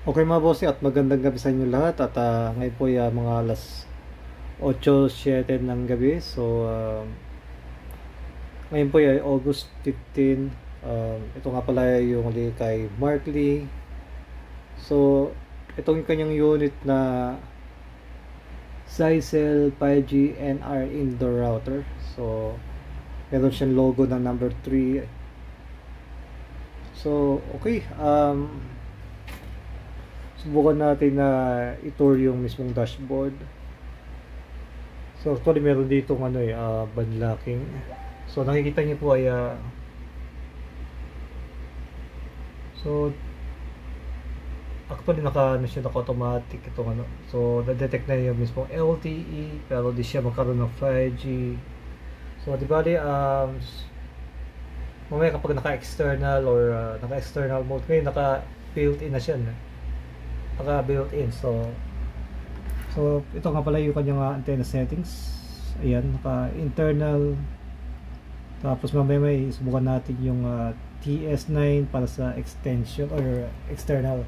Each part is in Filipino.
Okay mga bossing at magandang gabi sa inyo lahat at ngayon po ay mga alas 8:07 ng gabi. So ngayon po ay August 15. Ito nga pala yung uli kay Mark Lee. So itong kanyang unit na Zyxel 5G NR indoor router. So meron siyang logo ng number 3. So okay, subukan natin na i-tour yung mismong dashboard. So actually meron dito banlocking. So nakikita niyo po ay so actually naka automatic itong ano. So na-detect na yung mismong LTE pero di siya magkaroon ng 5G. So di ba mamaya kapag naka-external or naka-external mode ngayon, naka-built-in na siya. Naka-built-in. So ito nga pala yung kanyang antenna settings. Ayan, naka-internal. Tapos mamaya may subukan natin yung TS9 para sa extension or external.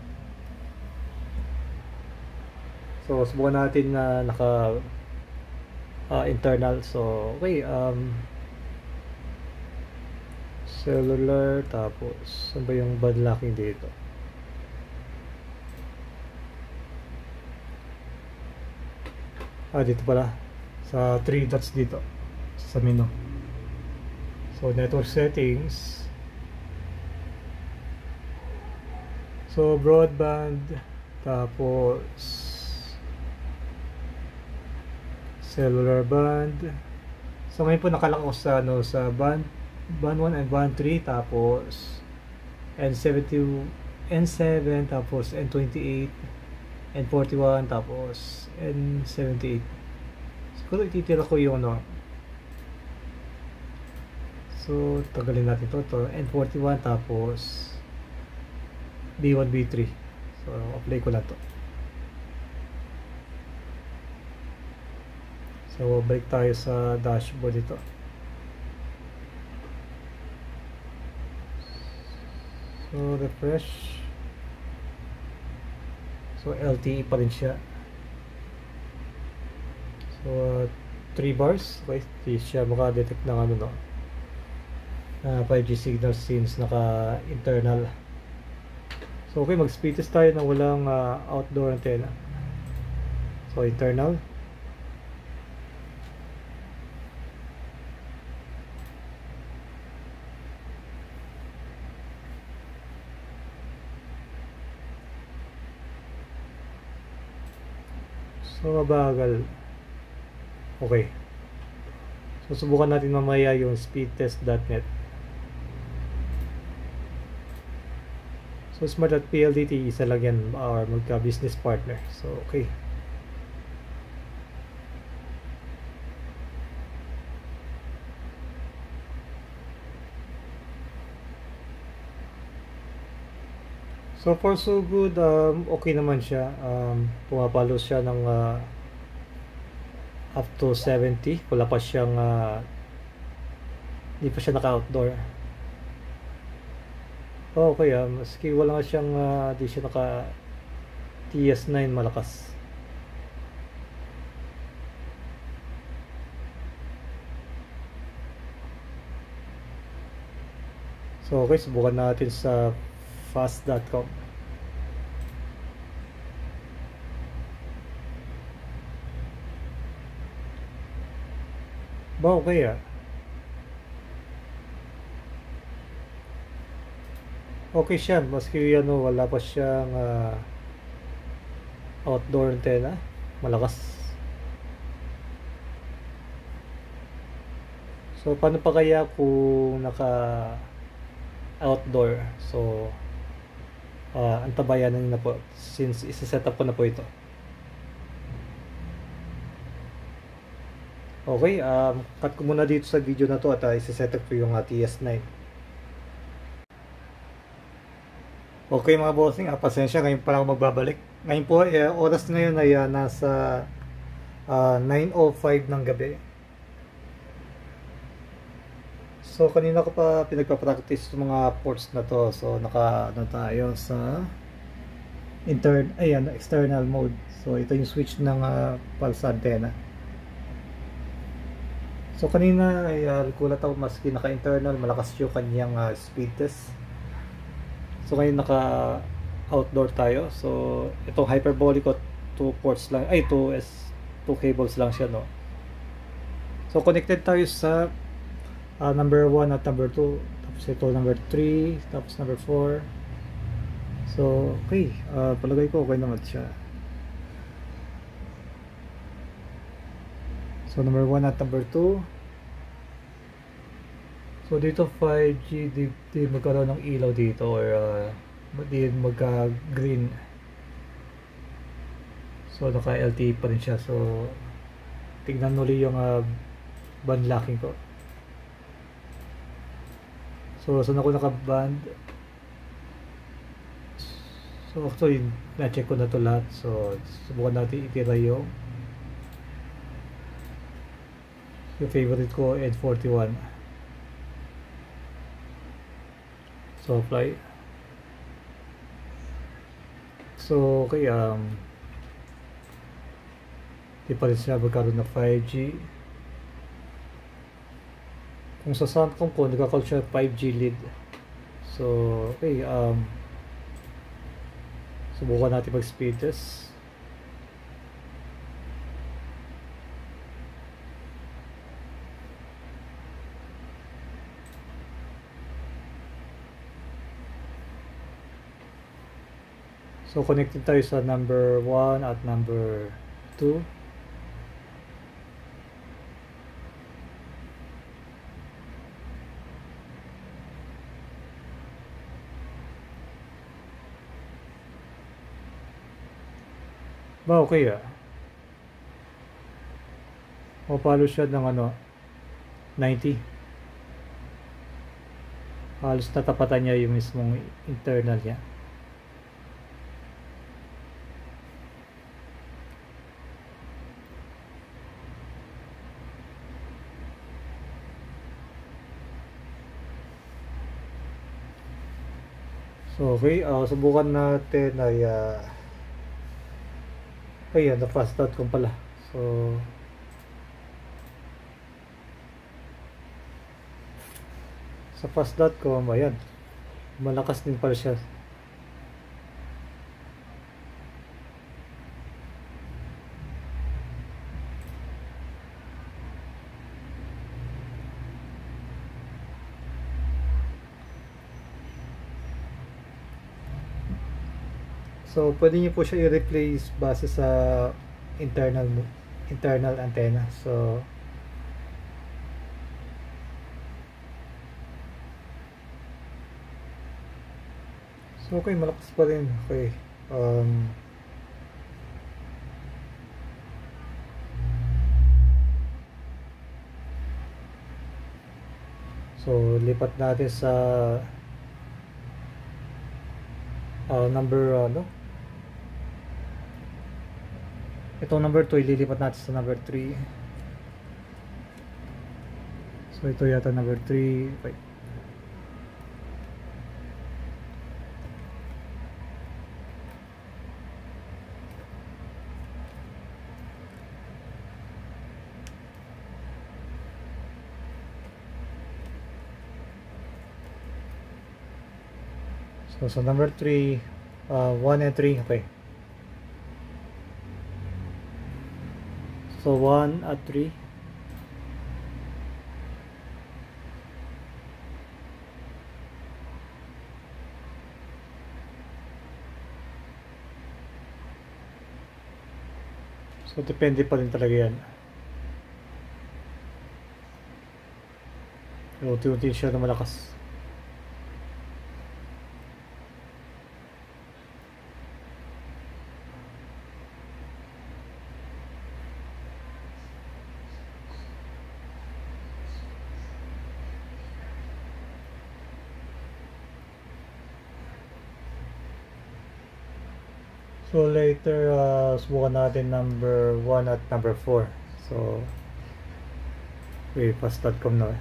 So subukan natin na naka internal. So okay, cellular, tapos saan ba yung bad locking dito? Dito pala sa 3 dots dito sa menu. So network settings, so broadband, tapos cellular band. So ngayon po nakalock ako sa sa band 1 and band 3, tapos N7, tapos N28, N41, tapos N78. Siguro ititira ko yung so tagalin natin to N41, tapos B1, B3. So apply ko lang to. So balik tayo sa dashboard dito. So refresh. So LTE pa rin siya. So 3 bars. Okay, di siya maka-detect ng 5G signal since naka-internal. So okay, mag-speed test tayo na walang outdoor antenna. So internal. So mabagal. Okay. So subukan natin mamaya yung speedtest.net. So smart at PLDT, isa lang yan, or magka-business partner. So okay. So far so good, okay naman siya. Pumapalo siya ng up to 70. Wala pa siyang hindi pa siya naka-outdoor. Okay, maski wala nga siyang di siya naka TS9 malakas. So okay, subukan natin sa fast.com. Ba okay okay siya, maski wala pa siyang outdoor antenna malakas. So paano pa kaya kung naka outdoor? So antabayanan na po since isa-set up ko na po ito. Okay, cut ko muna dito sa video na to at isa-set up ko yung TS9. Okay mga bossing, pasensya, ngayon pa lang ako magbabalik. Ngayon po, oras ngayon ay nasa 9:05 ng gabi. So kanina ko pa pinagpa-practice yung mga ports na to. So naka tayo sa external mode. So ito yung switch ng pulse antenna. So kanina ay gulat ako, maski naka-internal malakas yung kanyang speed test. So ngayon naka outdoor tayo. So itong hyperbolic ko 2 ports lang, ay 2 cables lang siya, no. So connected tayo sa number 1 at number 2, tapos ito number 3, tapos number 4. So okay, palagay ko okay naman siya. So number 1 at number 2. So dito 5G, di magkaroon ng ilaw dito, or di magka green. So naka LTE pa rin siya. So tignan ulit yung band locking ko. So saan ako naka band? So actually na-check ko na to lahat. So subukan natin itira yung favorite ko, N41. So apply. So okay, di pa rin siya magkaroon ng 5G. Kung sa Samsung ko, nagkakall siya 5G lead. So okay, subukan natin mag speed test. So connected tayo sa number 1 at number 2. Ba okay mapalo siya ng 90. Halos natapatan niya yung mismong internal niya. So okay, subukan natin ay ayan, na-fast.com pala. So sa fast.com, ayan, malakas din pala siya. So pwede niyo po siya i-replace base sa internal antenna. So okay, malakas pa rin. Okay, so lipat natin sa number itong number 2, ililipat natin sa number 3. So ito yata number 3. Wait. So number 3, 1 and 3, okay. So 1 at 3. So depende pa rin talaga yan. Unti-unti siya na malakas. So later, subukan natin number 1 at number 4. So wait, fast.com na.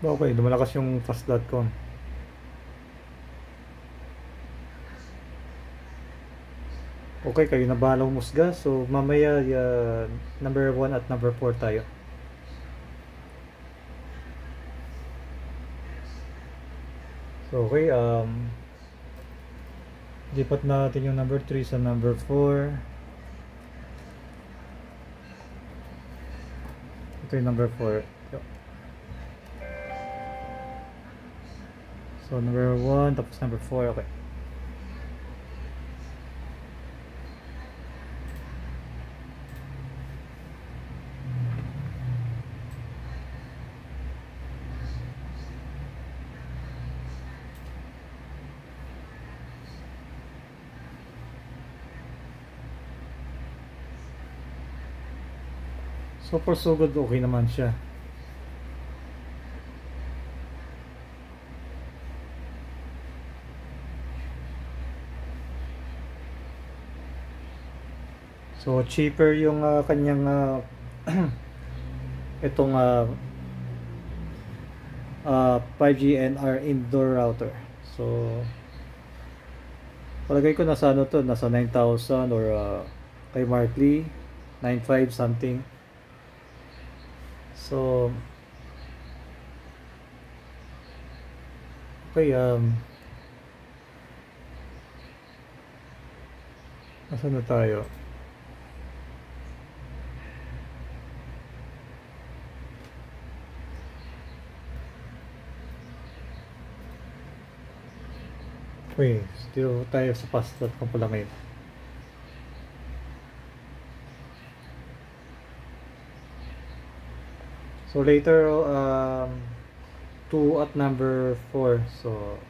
Okay, lumalakas yung fast.com. Okay, kayo na bahala humusga. So, mamaya number 1 at number 4 tayo. So, okay, lipat natin yung number 3 sa number 4. Ito yung number 4. So, number 1, tapos number 4, okay. So far so good, okay naman siya. So cheaper yung kanyang itong 5G NR indoor router. So palagay ko nasa ano to, nasa 9,000 or kay Markley 9,500 something. So okay, nasaan na tayo? Okay, still tayo sa fast.com pala ngayon. So later 2 at number 4. So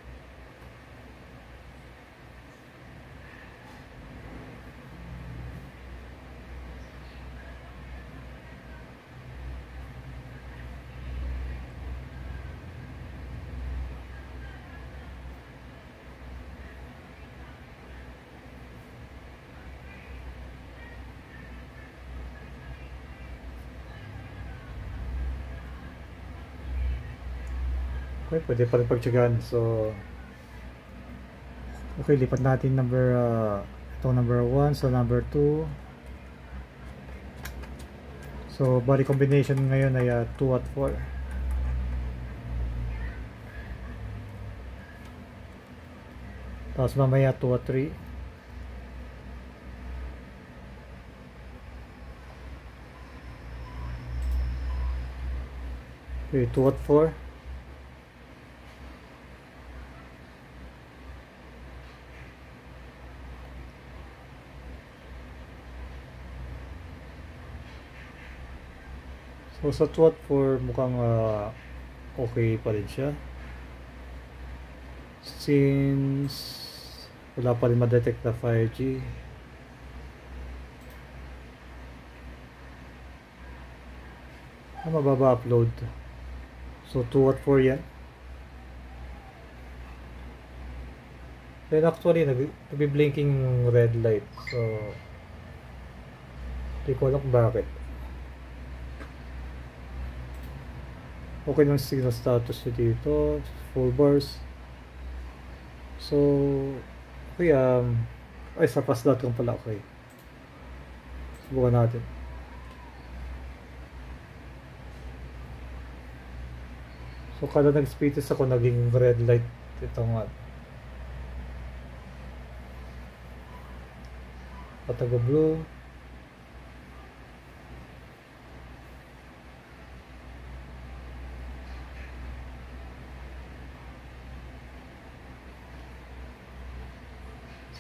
okay, pwede pa rin pagtsagaan. So okay, lipat natin number itong number 1 so number 2. So body combination ngayon ay 2 at 4. Tapos mamaya 2 at 3. Okay, 2 at 4. So sa 2 at 4 mukhang okay pa rin siya. Since wala pa rin ma-detect na 5G. Mababa upload. So 2 at 4 yan. Then actually nagbi-blinking red light. So hindi ko alam kung bakit. Okay yung signal status nyo dito, full bars. So okay, ay sa fast.com pala, okay. Subukan natin. So kada nag-speed test ako, naging red light itong patago blue.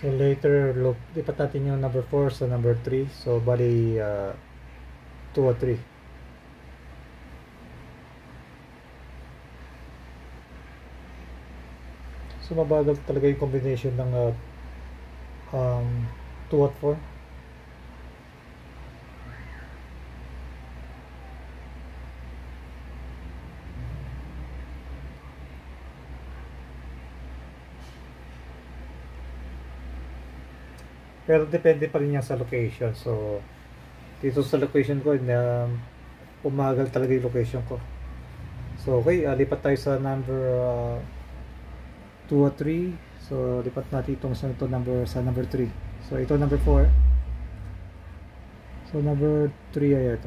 So later, lipat natin yung number 4 sa number 3. So bali 2 at 3. So mabagal talaga yung combination ng 2 at 4. Pero depende pa rin yan sa location. So dito sa location ko na umagal talaga yung location ko. So okay, lipat tayo sa number 2 at 3. So lipat natin itong sa number 3. So ito number 4. So number 3 ay ito.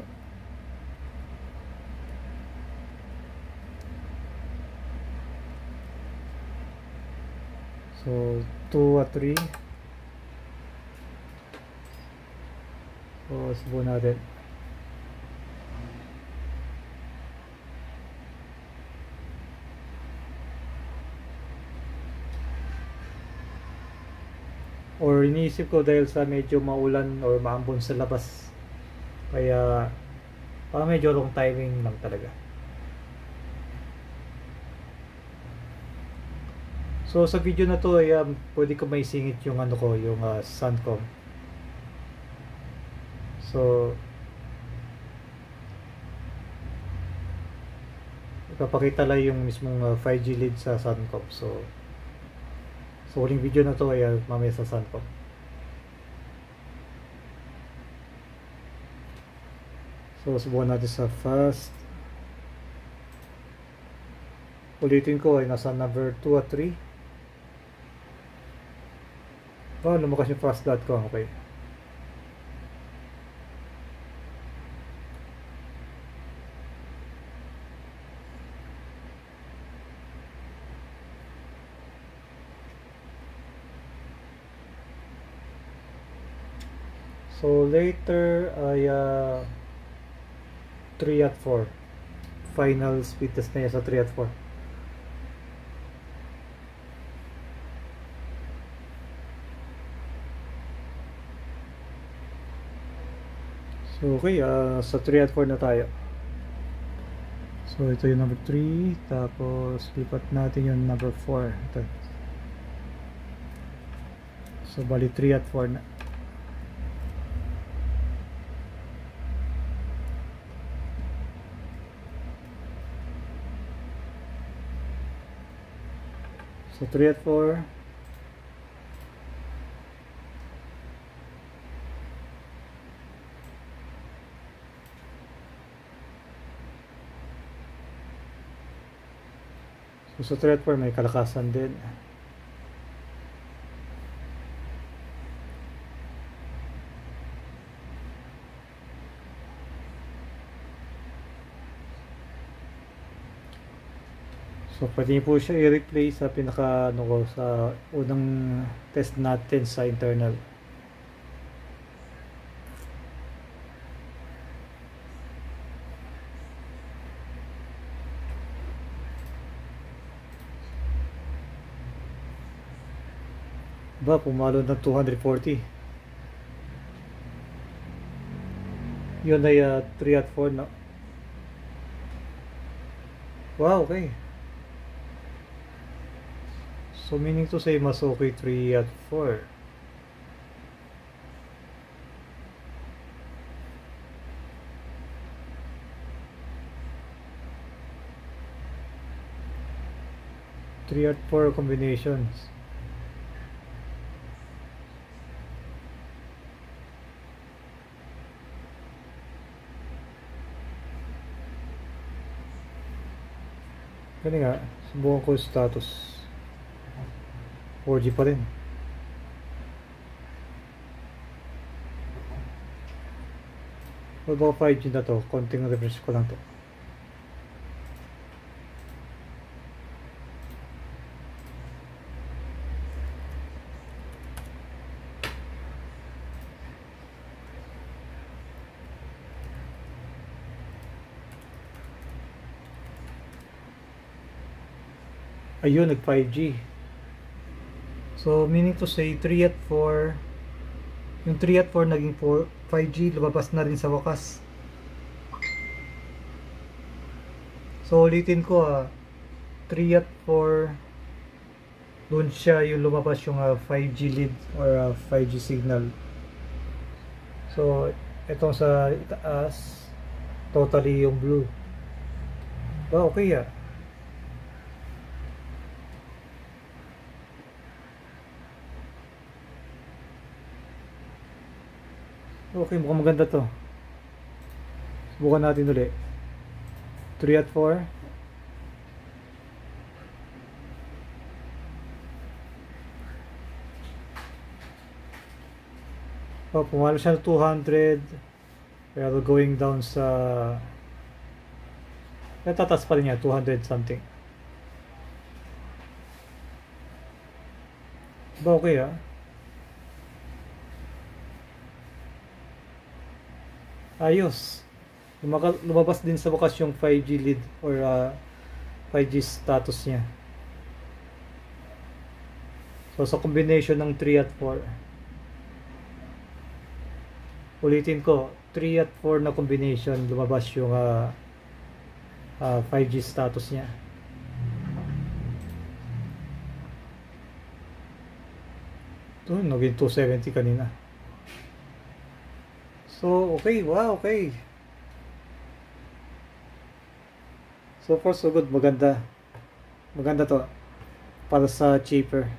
So 2 at 3. So subukan natin. Or iniisip ko dahil sa medyo maulan or maambon sa labas, kaya medyo wrong timing lang talaga. So sa video na to ay pwede ko may singit yung ano ko, yung Suncom. So ipapakita lang yung mismong 5G lead sa Suncom. So huling video na to ay mamaya sa Suncom. So subukan natin sa fast. Ulitin ko ay nasa number 2 at 3. Lumakas yung fast dot ko. Okay. So later ay 3 at 4. Final speed test na yan sa 3 at 4. So okay, sa 3 at 4 na tayo. So ito yung number 3. Tapos lipat natin yung number 4. Ito. So bali 3 at 4 na. So 3 at 4. So sa 3 at 4 may kalakasan din. So pwede po siya i-replay sa pinaka sa unang test natin sa internal. Pumalo ng 240. Yun ay 3 at 4 na. Wow, okay. So meaning to say mas okay 3 at 4. Three at 4 combinations. Kaya nga, subukan ko yung status. 4G pa rin. O baka 5G na to, konting refresh ko lang to. Ayun, nag 5G. So meaning to say 3 at 4, yung 3 at 4 naging 5G, lumabas na rin sa wakas. So ulitin ko 3 at 4, doon siya yung lumabas yung 5G lead or 5G signal. So itong sa itaas, totally yung blue. Okay Okay, mukhang maganda to. Subukan natin ulit. 3 at 4. pumalo siya ng 200, pero going down sa tataas pa rin niya 200 something. Ba okay ayos. Lumabas din sa wakas yung 5G lead or 5G status niya. So sa combination ng 3 at 4, ulitin ko, 3 at 4 na combination, lumabas yung 5G status niya. Ito, naging 270 kanina. So, okay, wow, okay. So far, so good. Maganda. Maganda to. Para sa cheaper.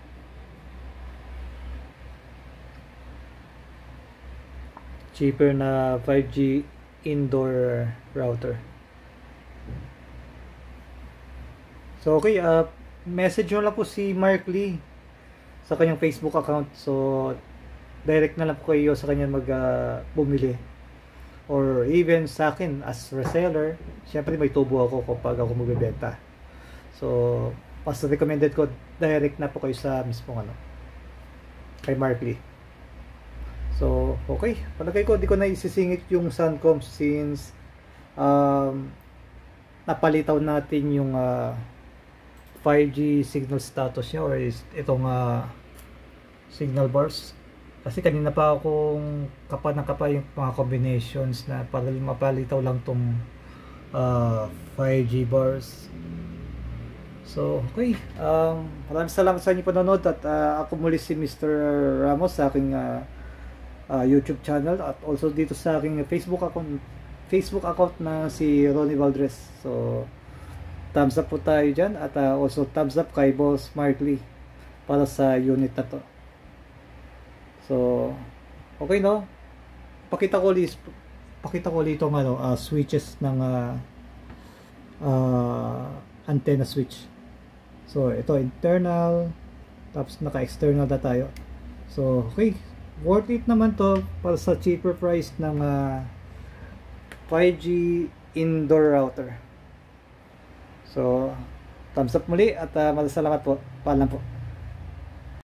Cheaper na 5G indoor router. So, okay, message nyo lang po si Mark Lee sa kanyang Facebook account. So, direct na lang po kayo sa kanya bumili. Or even sa akin as reseller, syempre may tubo ako kapag ako magbebenta. So, mas recommended ko, direct na po kayo sa mismong kay Mark Lee. So, okay. Palagay ko, di ko na isisingit yung Suncom since napalitaw natin yung 5G signal status niya or itong signal bars. Kasi kanina pa akong kapa yung mga combinations na para mapalitaw lang tong 5G bars. So, okay. Maraming salamat sa inyo panonood at ako muli si Mr. Ramos sa aking YouTube channel at also dito sa aking Facebook account na si Ronnie Valdres. So, thumbs up po tayo dyan at also thumbs up kay Boss Mark Lee para sa unit na to. So, okay no? Pakita ko ulit itong switches ng antenna switch. So, ito internal, tapos naka-external na tayo. So, okay. Worth it naman to para sa cheaper price ng 5G indoor router. So, thumbs up muli at maraming salamat po. Paalam po.